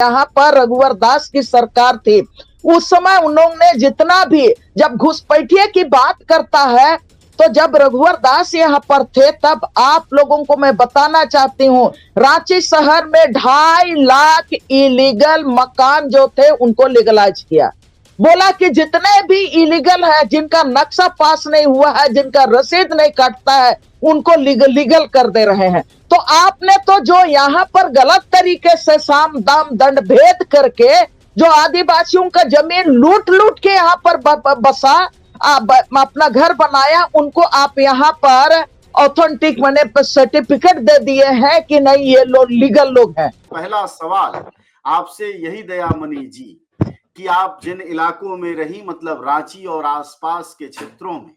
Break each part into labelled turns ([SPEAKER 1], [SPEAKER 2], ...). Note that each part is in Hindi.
[SPEAKER 1] यहाँ पर रघुवर दास की सरकार थी, उस समय उन्होंने जितना भी, जब घुसपैठिए की बात करता है, तो जब रघुवर दास यहाँ पर थे तब आप लोगों को मैं बताना चाहती हूँ, रांची शहर में 2.5 लाख इलीगल मकान जो थे उनको लीगलाइज किया। बोला कि जितने भी इलीगल है, जिनका नक्शा पास नहीं हुआ है, जिनका रसीद नहीं काटता है, उनको लीगल कर दे रहे हैं। तो आपने तो जो यहाँ पर गलत तरीके से साम दाम दंड भेद करके जो आदिवासियों का जमीन लूट लूट के यहाँ पर बसा, अपना घर बनाया, उनको आप यहाँ पर ऑथेंटिक माने सर्टिफिकेट दे दिए हैं कि नहीं ये लोग लीगल लोग हैं।
[SPEAKER 2] पहला सवाल आपसे यही दयामणि जी कि आप जिन इलाकों में रही, मतलब रांची और आसपास के क्षेत्रों में,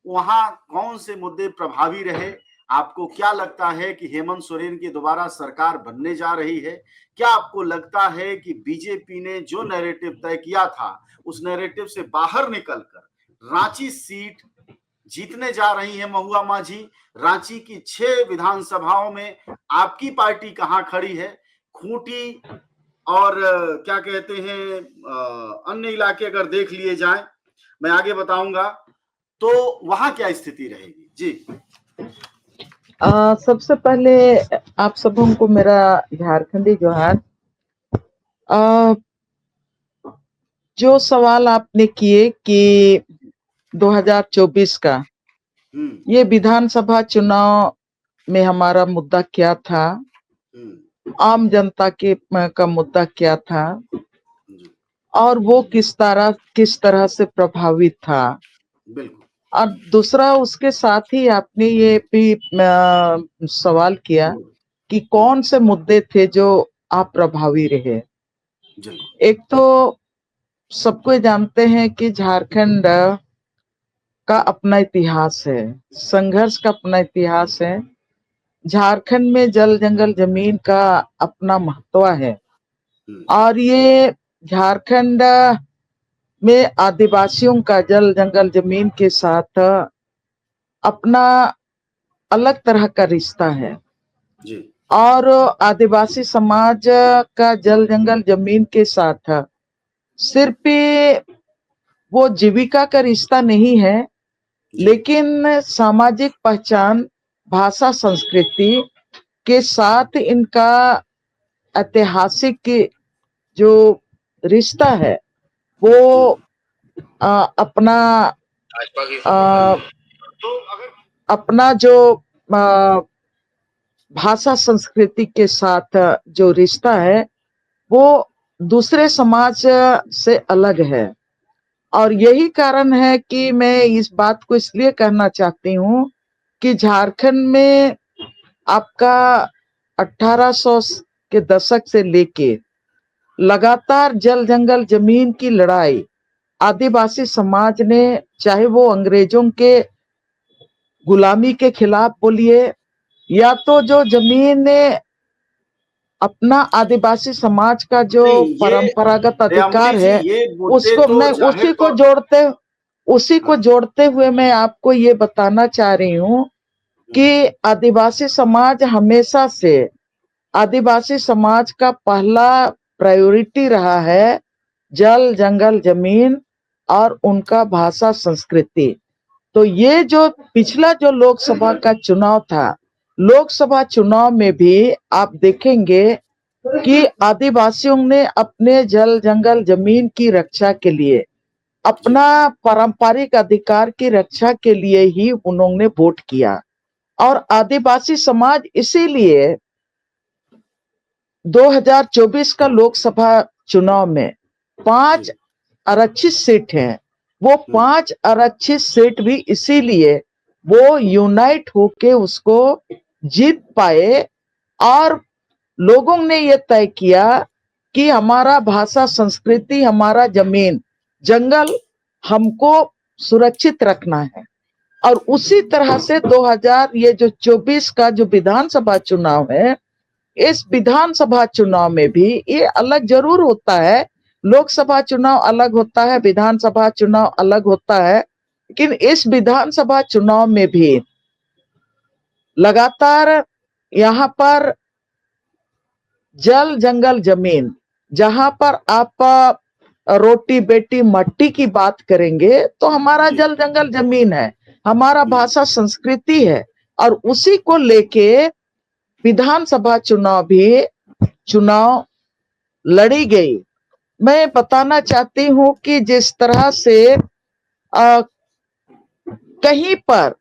[SPEAKER 2] वहां कौन से मुद्दे प्रभावी रहे? आपको क्या लगता है कि हेमंत सोरेन की दोबारा सरकार बनने जा रही है? क्या आपको लगता है कि बीजेपी ने जो नैरेटिव तय किया था उस नैरेटिव से बाहर निकलकर रांची सीट जीतने जा रही है महुआ माझी? रांची की 6 विधानसभाओं में आपकी पार्टी कहां खड़ी है? खूंटी और क्या कहते हैं अन्य इलाके अगर देख लिए जाएं, मैं आगे बताऊंगा, तो वहां क्या स्थिति रहेगी जी?
[SPEAKER 1] सबसे पहले आप सबों को मेरा झारखंडी जोहार। जो सवाल आपने किए कि 2024 का ये विधानसभा चुनाव में हमारा मुद्दा क्या था, आम जनता के का मुद्दा क्या था, और वो किस तरह से प्रभावित था।
[SPEAKER 2] बिल्कुल।
[SPEAKER 1] और दूसरा उसके साथ ही आपने ये भी सवाल किया कि कौन से मुद्दे थे जो आप प्रभावी रहे। एक तो सबको जानते हैं कि झारखंड का अपना इतिहास है, संघर्ष का अपना इतिहास है। झारखंड में जल जंगल जमीन का अपना महत्व है, और ये झारखंड में आदिवासियों का जल जंगल जमीन के साथ अपना अलग तरह का रिश्ता है जी। और आदिवासी समाज का जल जंगल जमीन के साथ सिर्फ वो जीविका का रिश्ता नहीं है, लेकिन सामाजिक पहचान, भाषा, संस्कृति के साथ इनका ऐतिहासिक जो रिश्ता है वो अपना जो भाषा संस्कृति के साथ जो रिश्ता है वो दूसरे समाज से अलग है। और यही कारण है कि मैं इस बात को इसलिए कहना चाहती हूँ कि झारखंड में आपका 1800 के दशक से लेके लगातार जल जंगल जमीन की लड़ाई आदिवासी समाज ने, चाहे वो अंग्रेजों के गुलामी के खिलाफ बोलिए, या तो जो जमीन ने अपना आदिवासी समाज का जो परंपरागत अधिकार है उसको, मैं उसी को जोड़ते हुए मैं आपको ये बताना चाह रही हूँ कि आदिवासी समाज हमेशा से, आदिवासी समाज का पहला प्रायोरिटी रहा है जल जंगल जमीन और उनका भाषा संस्कृति। तो ये जो पिछला जो लोकसभा का चुनाव था, लोकसभा चुनाव में भी आप देखेंगे कि आदिवासियों ने अपने जल जंगल जमीन की रक्षा के लिए, अपना पारंपरिक अधिकार की रक्षा के लिए ही उन्होंने वोट किया। और आदिवासी समाज इसीलिए 2024 का लोकसभा चुनाव में 5 आरक्षित सीट हैं, वो 5 आरक्षित सीट भी इसीलिए वो यूनाइट होके उसको जीत पाए। और लोगों ने ये तय किया कि हमारा भाषा संस्कृति, हमारा जमीन जंगल हमको सुरक्षित रखना है। और उसी तरह से 2024 का जो विधानसभा चुनाव है, इस विधानसभा चुनाव में भी ये अलग जरूर होता है, लोकसभा चुनाव अलग होता है, विधानसभा चुनाव अलग होता है, लेकिन इस विधानसभा चुनाव में भी लगातार यहाँ पर जल जंगल जमीन, जहां पर आप रोटी बेटी मट्टी की बात करेंगे तो हमारा जल जंगल जमीन है, हमारा भाषा संस्कृति है। और उसी को लेके विधानसभा चुनाव लड़ी गई। मैं बताना चाहती हूं कि जिस तरह से कहीं पर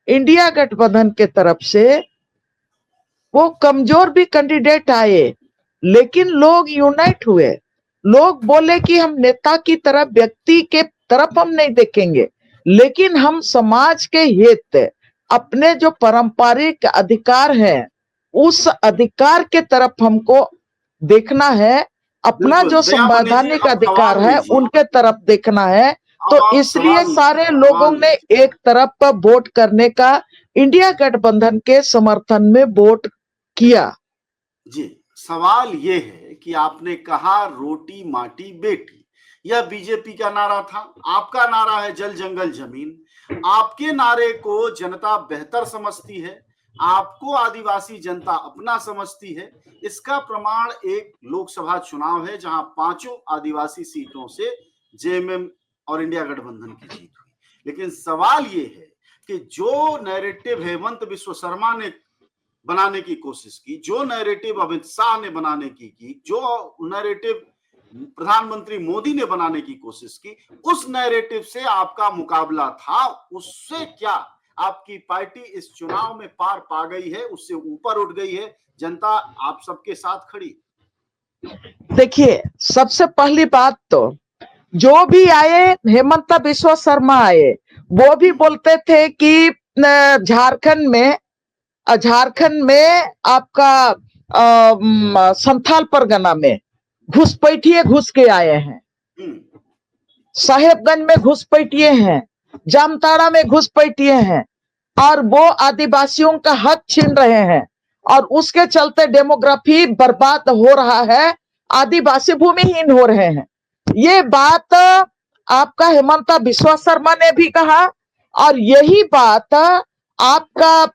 [SPEAKER 1] इंडिया गठबंधन के तरफ से वो कमजोर भी कैंडिडेट आए, लेकिन लोग यूनाइट हुए। लोग बोले कि हम नेता की तरफ, व्यक्ति के तरफ हम नहीं देखेंगे, लेकिन हम समाज के हित, अपने जो पारंपरिक अधिकार है उस अधिकार के तरफ हमको देखना है, अपना जो संवैधानिक अधिकार है उनके तरफ देखना है। तो इसलिए सारे लोगों ने एक तरफ वोट करने का, इंडिया गठबंधन के समर्थन में वोट किया।
[SPEAKER 2] जी, सवाल ये है कि आपने कहा रोटी माटी बेटी, यह बीजेपी का नारा था, आपका नारा है जल जंगल जमीन। आपके नारे को जनता बेहतर समझती है, आपको आदिवासी जनता अपना समझती है। इसका प्रमाण एक लोकसभा चुनाव है जहां 5 आदिवासी सीटों से जेएमएम और इंडिया गठबंधन की जीत हुई। लेकिन सवाल ये है कि जो नैरेटिव हेमंत बिश्व शर्मा ने बनाने की कोशिश की, जो नैरेटिव अमित शाह ने बनाने की, जो नैरेटिव प्रधानमंत्री मोदी ने बनाने की कोशिश की, उस नैरेटिव से आपका मुकाबला था। उससे क्या आपकी पार्टी इस चुनाव में पार पा गई है, उससे ऊपर उठ गई है, जनता आप सबके साथ खड़ी?
[SPEAKER 1] देखिए, सबसे पहली बात तो जो भी आए, हेमंत बिश्व शर्मा आए, वो भी बोलते थे कि झारखंड में आपका संथाल परगना में घुसपैठिए घुस के आए हैं, साहेबगंज में घुसपैठिए हैं, जामताड़ा में घुसपैठिए हैं, और वो आदिवासियों का हक छीन रहे हैं, और उसके चलते डेमोग्राफी बर्बाद हो रहा है, आदिवासी भूमिहीन हो रहे हैं। ये बात आपका हेमंत बिश्व शर्मा ने भी कहा, और यही बात आपका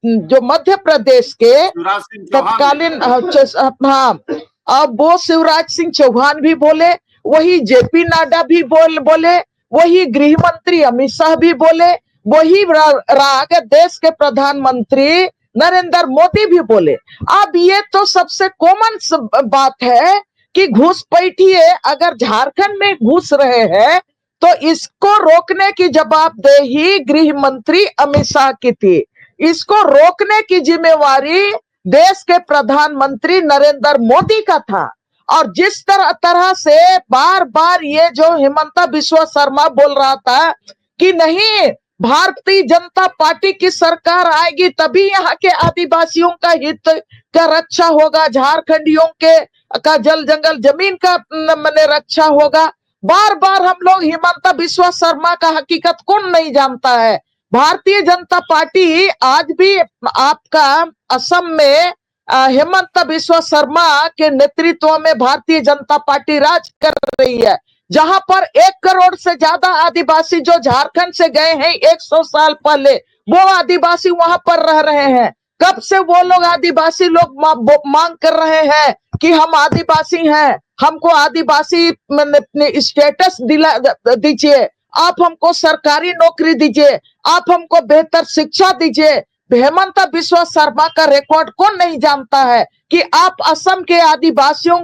[SPEAKER 1] जो मध्य प्रदेश के तत्कालीन, हाँ, अब वो शिवराज सिंह चौहान भी बोले, वही जेपी नड्डा भी बोले, वही गृह मंत्री अमित शाह भी बोले, वही राग देश के प्रधानमंत्री नरेंद्र मोदी भी बोले। अब ये तो सबसे कॉमन बात है कि घुसपैठिए अगर झारखंड में घुस रहे हैं तो इसको रोकने की जवाबदेही गृह मंत्री अमित शाह की थी। इसको रोकने की जिम्मेवारी देश के प्रधानमंत्री नरेंद्र मोदी का था। और जिस तरह से बार बार ये जो हेमंत बिश्व शर्मा बोल रहा था कि नहीं, भारतीय जनता पार्टी की सरकार आएगी तभी यहाँ के आदिवासियों का हित का रक्षा होगा, झारखंडियों का जल जंगल जमीन का रक्षा होगा। बार बार हम लोग हेमंत बिश्व शर्मा का हकीकत कौन नहीं जानता है। भारतीय जनता पार्टी आज भी आपका असम में हेमंत बिश्व शर्मा के नेतृत्व में भारतीय जनता पार्टी राज कर रही है, जहां पर 1 करोड़ से ज्यादा आदिवासी जो झारखंड से गए हैं 100 साल पहले, वो आदिवासी वहां पर रह रहे हैं। कब से वो लोग आदिवासी लोग मांग कर रहे हैं कि हम आदिवासी हैं, हमको आदिवासी स्टेटस दीजिए, आप हमको सरकारी नौकरी दीजिए, आप हमको बेहतर शिक्षा दीजिए। हेमंत बिश्व शर्मा का रिकॉर्ड कौन नहीं जानता है कि आप असम के आदिवासियों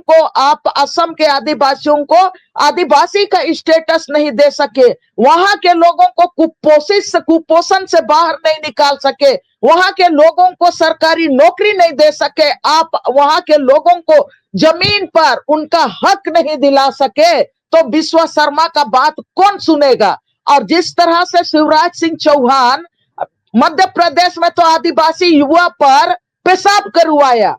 [SPEAKER 1] को आदिवासी का स्टेटस नहीं दे सके, वहां के लोगों को कुपोषण से बाहर नहीं निकाल सके, वहां के लोगों को सरकारी नौकरी नहीं दे सके, आप वहां के लोगों को जमीन पर उनका हक नहीं दिला सके, तो बिश्व शर्मा का बात कौन सुनेगा। और जिस तरह से शिवराज सिंह चौहान मध्य प्रदेश में तो आदिवासी युवा पर पेशाब करवाया,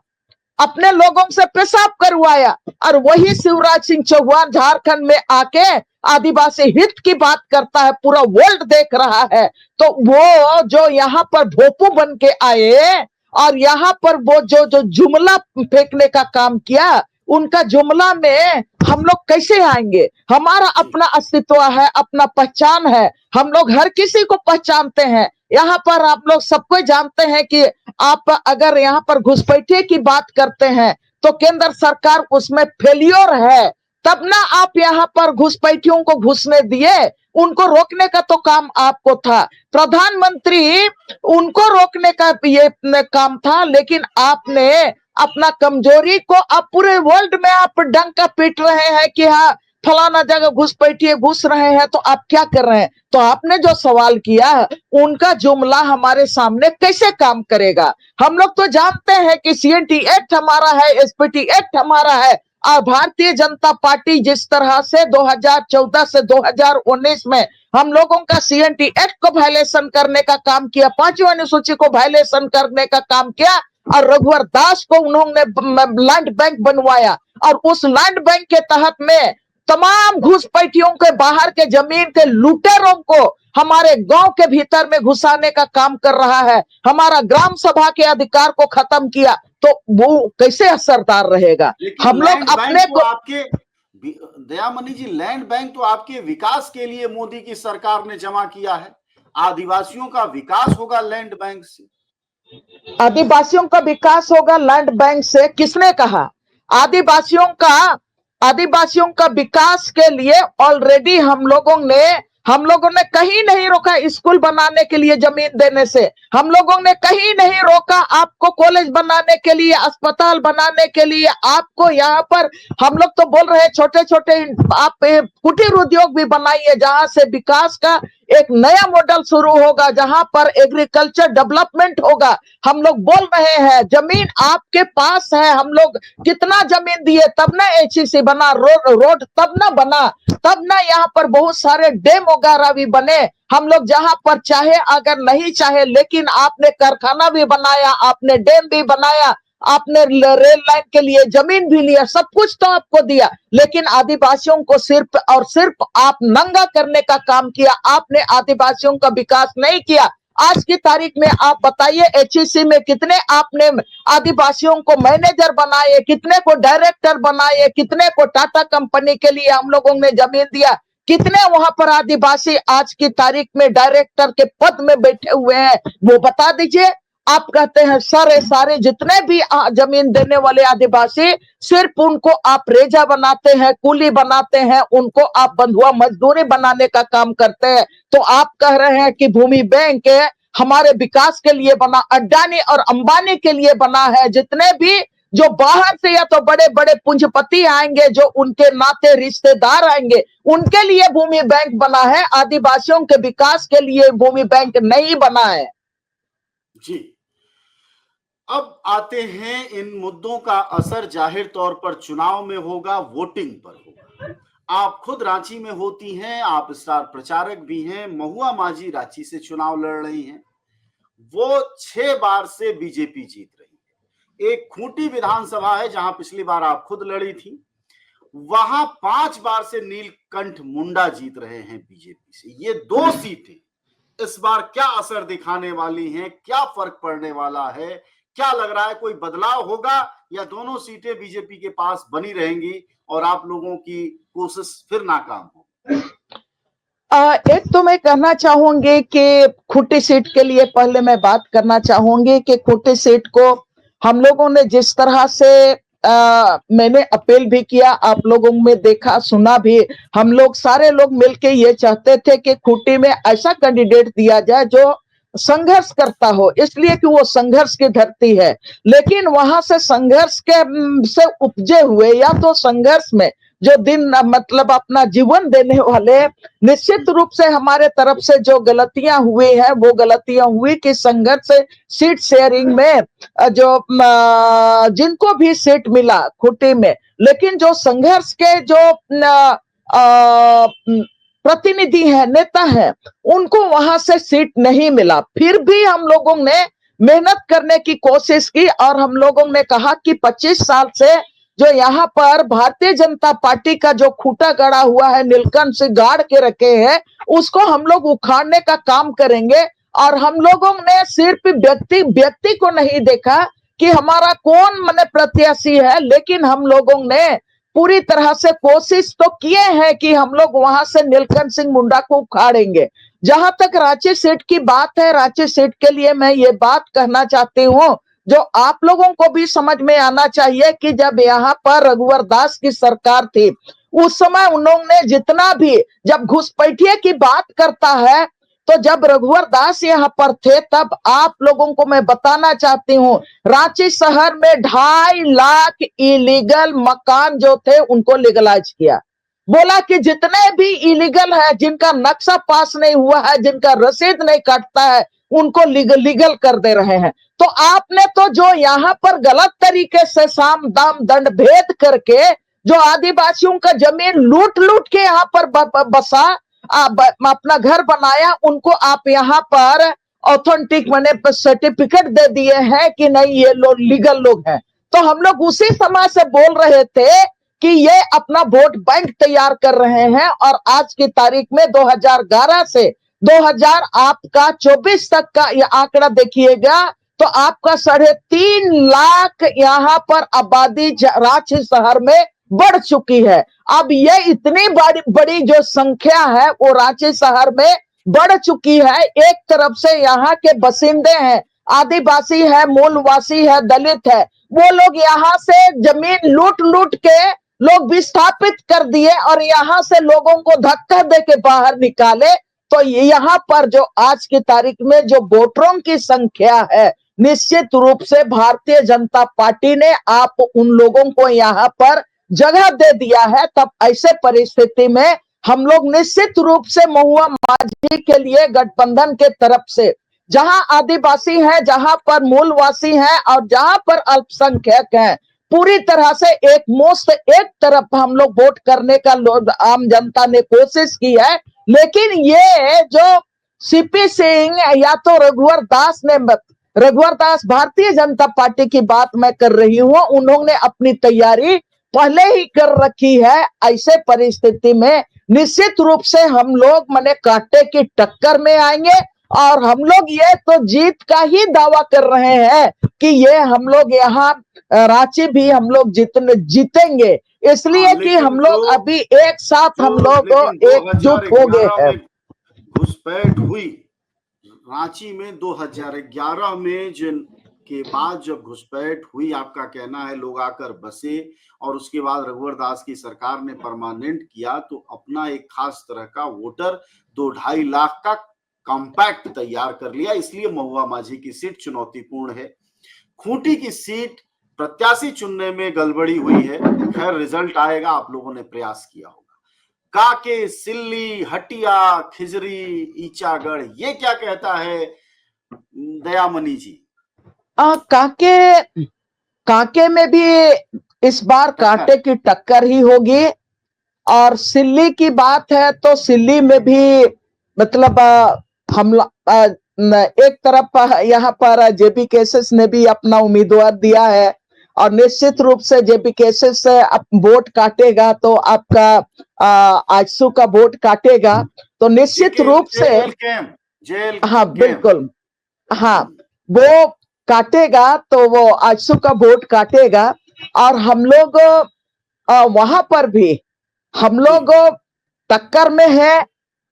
[SPEAKER 1] अपने लोगों से पेशाब करवाया, और वही शिवराज सिंह चौहान झारखंड में आके आदिवासी हित की बात करता है, पूरा वर्ल्ड देख रहा है। तो वो जो यहाँ पर भोपू बन के आए और यहाँ पर वो जो जुमला फेंकने का काम किया, उनका जुमला में हम लोग कैसे आएंगे। हमारा अपना अस्तित्व है, अपना पहचान है, हम लोग हर किसी को पहचानते हैं। यहाँ पर आप लोग सबको जानते हैं कि आप अगर यहाँ पर घुसपैठिए की बात करते हैं तो केंद्र सरकार उसमें फेलियर है, तब ना आप यहाँ पर घुसपैठियों को घुसने दिए। उनको रोकने का तो काम आपको था, प्रधानमंत्री उनको रोकने का ये काम था, लेकिन आपने अपना कमजोरी को आप पूरे वर्ल्ड में आप डंका पीट रहे हैं कि हाँ फलाना जगह घुसपैठिए घुस रहे हैं, तो आप क्या कर रहे हैं? तो आपने जो सवाल किया उनका जुमला हमारे सामने कैसे काम करेगा? हम लोग तो जानते हैं कि सीएनटी एक्ट हमारा है, एसपीटी एक्ट हमारा है, और भारतीय जनता पार्टी जिस तरह से 2014 से 2019 में हम लोगों का सीएनटी एक्ट को वायलेशन करने का काम किया, 5वीं अनुसूची को वायलेशन करने का काम किया, और रघुवर दास को उन्होंने लैंड बैंक बनवाया, और उस लैंड बैंक के तहत में तमाम घुसपैठियों के बाहर के जमीन के लुटेरों को हमारे गांव के भीतर में घुसाने का काम कर रहा है, हमारा ग्राम सभा के अधिकार को खत्म किया, तो वो कैसे असरदार रहेगा? हम लोग अपने को
[SPEAKER 2] आपके दयामणि जी, लैंड बैंक तो आपके विकास के लिए मोदी की सरकार ने जमा किया है। आदिवासियों का विकास होगा लैंड बैंक से।
[SPEAKER 1] आदिवासियों का विकास होगा लैंड बैंक से? किसने कहा? आदिवासियों का विकास के लिए ऑलरेडी हम लोगों ने कहीं नहीं रोका स्कूल बनाने के लिए जमीन देने से, हम लोगों ने कहीं नहीं रोका आपको कॉलेज बनाने के लिए, अस्पताल बनाने के लिए। आपको यहाँ पर हम लोग तो बोल रहे हैं छोटे छोटे आप कुटीर उद्योग भी बनाइए, जहां से विकास का एक नया मॉडल शुरू होगा, जहां पर एग्रीकल्चर डेवलपमेंट होगा। हम लोग बोल रहे हैं जमीन आपके पास है, हम लोग कितना जमीन दिए तब ना एचईसी बना, रोड तब ना बना, तब ना यहाँ पर बहुत सारे डैम वगैरह भी बने। हम लोग जहां पर चाहे अगर नहीं चाहे, लेकिन आपने कारखाना भी बनाया, आपने डैम भी बनाया, आपने रेल लाइन के लिए जमीन भी लिया, सब कुछ तो आपको दिया, लेकिन आदिवासियों को सिर्फ और सिर्फ आप नंगा करने का काम किया। आपने आदिवासियों का विकास नहीं किया। आज की तारीख में आप बताइए एचईसी में कितने आपने आदिवासियों को मैनेजर बनाए, कितने को डायरेक्टर बनाए, कितने को टाटा कंपनी के लिए हम लोगों ने जमीन दिया, कितने वहां पर आदिवासी आज की तारीख में डायरेक्टर के पद में बैठे हुए हैं, वो बता दीजिए। आप कहते हैं सारे जितने भी जमीन देने वाले आदिवासी, सिर्फ उनको आप रेजा बनाते हैं, कूली बनाते हैं, उनको आप बंधुआ मजदूरी बनाने का काम करते हैं। तो आप कह रहे हैं कि भूमि बैंक हमारे विकास के लिए बना, अडानी और अंबानी के लिए बना है। जितने भी जो बाहर से या तो बड़े बड़े पूंजीपति आएंगे, जो उनके नाते रिश्तेदार आएंगे, उनके लिए भूमि बैंक बना है, आदिवासियों के विकास के लिए भूमि बैंक नहीं बना है।
[SPEAKER 2] जी, अब आते हैं इन मुद्दों का असर जाहिर तौर पर चुनाव में होगा, वोटिंग पर होगा। आप खुद रांची में होती हैं, आप स्टार प्रचारक भी हैं। महुआ माझी रांची से चुनाव लड़ रही हैं, वो 6 बार से बीजेपी जीत रही है। एक खूंटी विधानसभा है जहां पिछली बार आप खुद लड़ी थी, वहां 5 बार से नीलकंठ मुंडा जीत रहे हैं बीजेपी से। ये 2 सीटें इस बार क्या असर दिखाने वाली हैं, क्या फर्क पड़ने वाला है, क्या लग रहा है? कोई बदलाव होगा या दोनों सीटें बीजेपी के पास बनी रहेंगी और आप लोगों की कोशिश फिर नाकाम हो?
[SPEAKER 1] एक तो मैं कहना चाहूंगी कि खूंटी सीट के लिए पहले मैं बात करना चाहूंगी कि खूंटी सीट को हम लोगों ने जिस तरह से मैंने अपील भी किया, आप लोगों में देखा सुना भी, हम लोग सारे लोग मिलके ये चाहते थे कि खूंटी में ऐसा कैंडिडेट दिया जाए जो संघर्ष करता हो, इसलिए कि वो संघर्ष की धरती है। लेकिन वहां से संघर्ष के से उपजे हुए या तो संघर्ष में जो दिन मतलब अपना जीवन देने वाले, निश्चित रूप से हमारे तरफ से जो गलतियां हुई है वो गलतियां हुई कि संघर्ष से सीट शेयरिंग में जो जिनको भी सीट मिला खूंटी में, लेकिन जो संघर्ष के जो प्रतिनिधि है, नेता है, उनको वहां से सीट नहीं मिला। फिर भी हम लोगों ने मेहनत करने की कोशिश की और हम लोगों ने कहा कि 25 साल से जो यहाँ पर भारतीय जनता पार्टी का जो खूंटा गड़ा हुआ है, नीलकंठ से गाड़ के रखे हैं, उसको हम लोग उखाड़ने का काम करेंगे। और हम लोगों ने सिर्फ व्यक्ति को नहीं देखा कि हमारा कौन माने प्रत्याशी है, लेकिन हम लोगों ने पूरी तरह से कोशिश तो किए हैं कि हम लोग वहां से नीलकंठ सिंह मुंडा को उखाड़ेंगे। जहां तक रांची सीट की बात है, रांची सीट के लिए मैं ये बात कहना चाहती हूँ, जो आप लोगों को भी समझ में आना चाहिए कि जब यहाँ पर रघुवर दास की सरकार थी, उस समय उन्होंने जितना भी, जब घुसपैठिए की बात करता है, तो जब रघुवर दास यहाँ पर थे तब आप लोगों को मैं बताना चाहती हूँ, रांची शहर में 2.5 लाख इलीगल मकान जो थे उनको लीगलाइज किया। बोला कि जितने भी इलीगल है, जिनका नक्शा पास नहीं हुआ है, जिनका रसीद नहीं काटता है, उनको लीगल कर दे रहे हैं। तो आपने तो जो यहाँ पर गलत तरीके से साम दाम दंड भेद करके जो आदिवासियों का जमीन लूट लूट के यहाँ पर बसा, अपना घर बनाया, उनको आप यहाँ पर ऑथेंटिक माने सर्टिफिकेट दे दिए हैं कि नहीं ये लोग लीगल लोग हैं। तो हम लोग उसी समय से बोल रहे थे कि ये अपना वोट बैंक तैयार कर रहे हैं, और आज की तारीख में 2011 से 2024 तक का ये आंकड़ा देखिएगा तो आपका 3.5 लाख यहाँ पर आबादी रांची शहर में बढ़ चुकी है। अब ये इतनी बड़ी जो संख्या है वो रांची शहर में बढ़ चुकी है। एक तरफ से यहाँ के बसिंदे हैं, आदिवासी है, मूलवासी है, दलित है, वो लोग यहाँ से जमीन लूट लूट के लोग विस्थापित कर दिए और यहाँ से लोगों को धक्का दे के बाहर निकाले। तो यहाँ पर जो आज की तारीख में जो वोटरों की संख्या है, निश्चित रूप से भारतीय जनता पार्टी ने आप उन लोगों को यहाँ पर जगह दे दिया है। तब ऐसे परिस्थिति में हम लोग निश्चित रूप से महुआ माझी के लिए गठबंधन के तरफ से, जहां आदिवासी हैं, जहां पर मूलवासी हैं और जहां पर अल्पसंख्यक हैं, पूरी तरह से एक मुश्त एक तरफ हम लोग वोट करने का आम जनता ने कोशिश की है। लेकिन ये जो सीपी सिंह या तो रघुवर दास ने, रघुवर दास भारतीय जनता पार्टी की बात मैं कर रही हूं, उन्होंने अपनी तैयारी पहले ही कर रखी है। ऐसे परिस्थिति में निश्चित रूप से हम लोग माने कांटे की टक्कर में आएंगे और हम लोग ये तो जीत का ही दावा कर रहे हैं कि ये हम लोग यहाँ रांची भी हम लोग जीतेंगे, इसलिए कि हम लोग अभी एक साथ हम लोग एकजुट हो गए हैं।
[SPEAKER 2] घुसपैठ हुई रांची में 2011 में, जिन के बाद जब घुसपैठ हुई, आपका कहना है लोग आकर बसे और उसके बाद रघुवर दास की सरकार ने परमानेंट किया, तो अपना एक खास तरह का वोटर 2-2.5 लाख का कॉम्पैक्ट तैयार कर लिया। इसलिए महुआ माझी की सीट चुनौतीपूर्ण है। खूंटी की सीट प्रत्याशी चुनने में गड़बड़ी हुई है, खैर रिजल्ट आएगा, आप लोगों ने प्रयास किया होगा। काके, सिल्ली, हटिया, खिजरी, ईचागढ़, ये क्या कहता है दयामणि जी?
[SPEAKER 1] काके में भी इस बार कांटे की टक्कर ही होगी। और सिल्ली की बात है तो सिल्ली में भी मतलब हम एक तरफ यहाँ पर जेपी केसेस ने भी अपना उम्मीदवार दिया है और निश्चित रूप से जेपी केसेस से वोट काटेगा तो आपका आजसू का वोट काटेगा, तो निश्चित रूप से हाँ बिल्कुल, हाँ वो काटेगा, तो वो आजसू का वोट काटेगा। और हम लोग वहां पर भी हम लोग टक्कर में है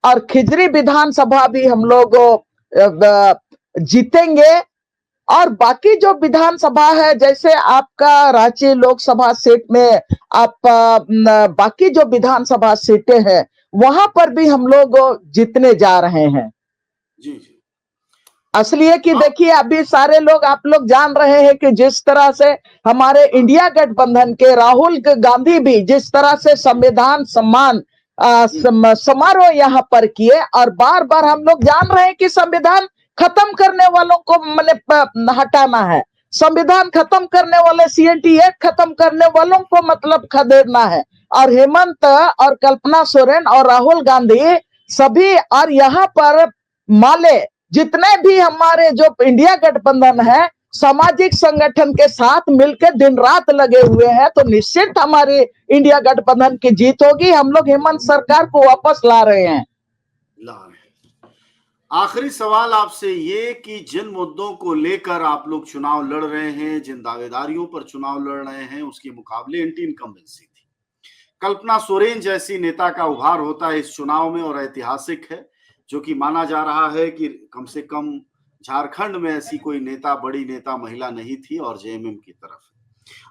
[SPEAKER 1] और खिजरी विधानसभा भी हम लोग जीतेंगे। और बाकी जो विधानसभा है, जैसे आपका रांची लोकसभा सीट में आप बाकी जो विधानसभा सीटें हैं वहां पर भी हम लोग जीतने जा रहे हैं।
[SPEAKER 2] जी जी।
[SPEAKER 1] असलिए कि देखिए अभी सारे लोग आप लोग जान रहे हैं कि जिस तरह से हमारे इंडिया गठबंधन के राहुल गांधी भी जिस तरह से संविधान सम्मान समारोह यहाँ पर किए, और बार बार हम लोग जान रहे हैं कि संविधान खत्म करने वालों को मैंने हटाना है, संविधान खत्म करने वाले सीएटी एक्ट खत्म करने वालों को मतलब खदेड़ना है। और हेमंत और कल्पना सोरेन और राहुल गांधी सभी और यहाँ पर माले जितने भी हमारे जो इंडिया गठबंधन है सामाजिक संगठन के साथ मिलकर दिन रात लगे हुए हैं, तो निश्चित हमारी इंडिया गठबंधन की जीत होगी। हम लोग हेमंत सरकार को वापस ला रहे हैं।
[SPEAKER 2] आखिरी सवाल आपसे ये कि जिन मुद्दों को लेकर आप लोग चुनाव लड़ रहे हैं, जिन दावेदारियों पर चुनाव लड़ रहे हैं, उसके मुकाबले एंटी इनकम्बेंसी थी। कल्पना सोरेन जैसी नेता का उभार होता है इस चुनाव में और ऐतिहासिक है, जो कि माना जा रहा है कि कम से कम झारखंड में ऐसी कोई नेता, बड़ी नेता महिला नहीं थी और जेएमएम की तरफ।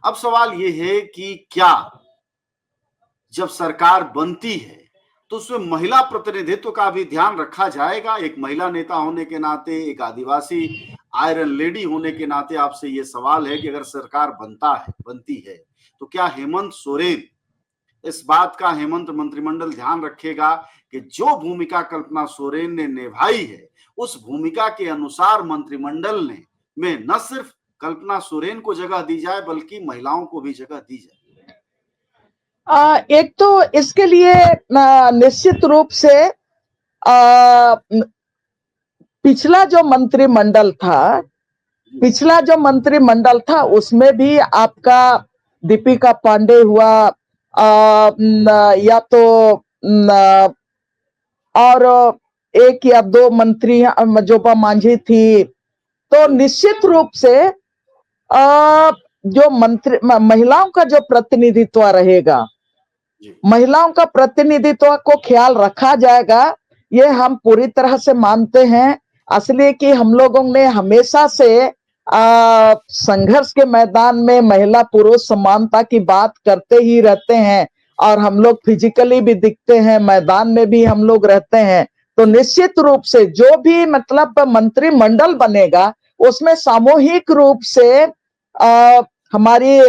[SPEAKER 2] अब सवाल ये है कि क्या जब सरकार बनती है तो उसमें महिला प्रतिनिधित्व का भी ध्यान रखा जाएगा? एक महिला नेता होने के नाते, एक आदिवासी आयरन लेडी होने के नाते आपसे ये सवाल है कि अगर सरकार बनती है तो क्या हेमंत सोरेन, इस बात का हेमंत मंत्रिमंडल ध्यान रखेगा कि जो भूमिका कल्पना सोरेन ने निभाई है उस भूमिका के अनुसार मंत्रिमंडल में न सिर्फ कल्पना सोरेन को जगह दी जाए बल्कि महिलाओं को भी जगह दी जाए?
[SPEAKER 1] एक तो इसके लिए निश्चित रूप से पिछला जो मंत्रिमंडल था उसमें भी आपका दीपिका पांडे हुआ, या तो और एक या दो मंत्री जोबा मांझी थी, तो निश्चित रूप से जो महिलाओं का जो प्रतिनिधित्व रहेगा, महिलाओं का प्रतिनिधित्व को ख्याल रखा जाएगा, ये हम पूरी तरह से मानते हैं। असली कि हम लोगों ने हमेशा से संघर्ष के मैदान में महिला पुरुष समानता की बात करते ही रहते हैं और हम लोग फिजिकली भी दिखते हैं, मैदान में भी हम लोग रहते हैं। तो निश्चित रूप से जो भी मतलब मंत्रिमंडल बनेगा उसमें सामूहिक रूप से हमारी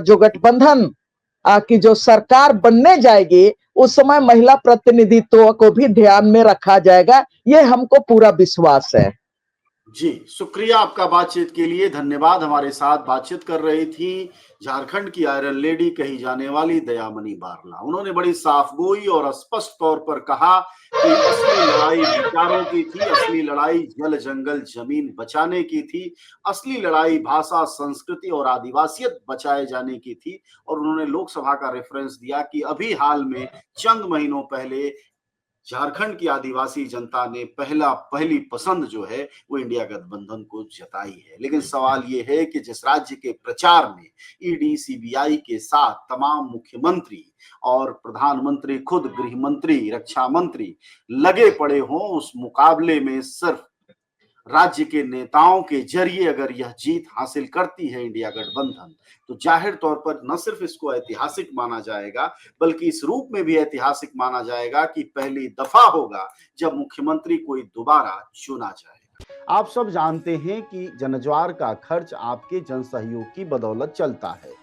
[SPEAKER 1] जो गठबंधन की जो सरकार बनने जाएगी उस समय महिला प्रतिनिधित्व को भी ध्यान में रखा जाएगा, ये हमको पूरा विश्वास है।
[SPEAKER 2] जी, शुक्रिया आपका बातचीत के लिए, धन्यवाद। हमारे साथ बातचीत कर रही थी झारखंड की आयरन लेडी कही जाने वाली दयामनी बारला। उन्होंने बड़ी साफगोई और स्पष्ट तौर पर कहा कि असली लड़ाई विचारों की थी, असली लड़ाई जल जंगल जमीन बचाने की थी, असली लड़ाई भाषा संस्कृति और आदिवासियत बचाए जाने की थी। और उन्होंने लोकसभा का रेफरेंस दिया कि अभी हाल में चंद महीनों पहले झारखंड की आदिवासी जनता ने पहली पसंद जो है वो इंडिया गठबंधन को जताई है। लेकिन सवाल ये है कि जिस राज्य के प्रचार में ईडी सीबीआई के साथ तमाम मुख्यमंत्री और प्रधानमंत्री, खुद गृह मंत्री, रक्षा मंत्री लगे पड़े हों, उस मुकाबले में सिर्फ राज्य के नेताओं के जरिए अगर यह जीत हासिल करती है इंडिया गठबंधन, तो जाहिर तौर पर न सिर्फ इसको ऐतिहासिक माना जाएगा बल्कि इस रूप में भी ऐतिहासिक माना जाएगा कि पहली दफा होगा जब मुख्यमंत्री कोई दोबारा चुना जाएगा। आप सब जानते हैं कि जनज्वार का खर्च आपके जनसहयोग की बदौलत चलता है।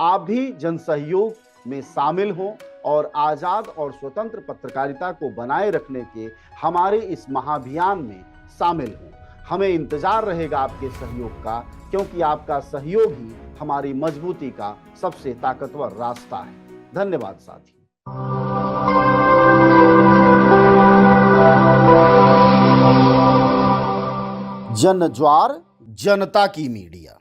[SPEAKER 2] आप भी जनसहयोग में शामिल हों और आजाद और स्वतंत्र पत्रकारिता को बनाए रखने के हमारे इस महाअभियान में शामिल हों। हमें इंतजार रहेगा आपके सहयोग का, क्योंकि आपका सहयोग ही हमारी मजबूती का सबसे ताकतवर रास्ता है। धन्यवाद साथी। जनज्वार, जनता की मीडिया।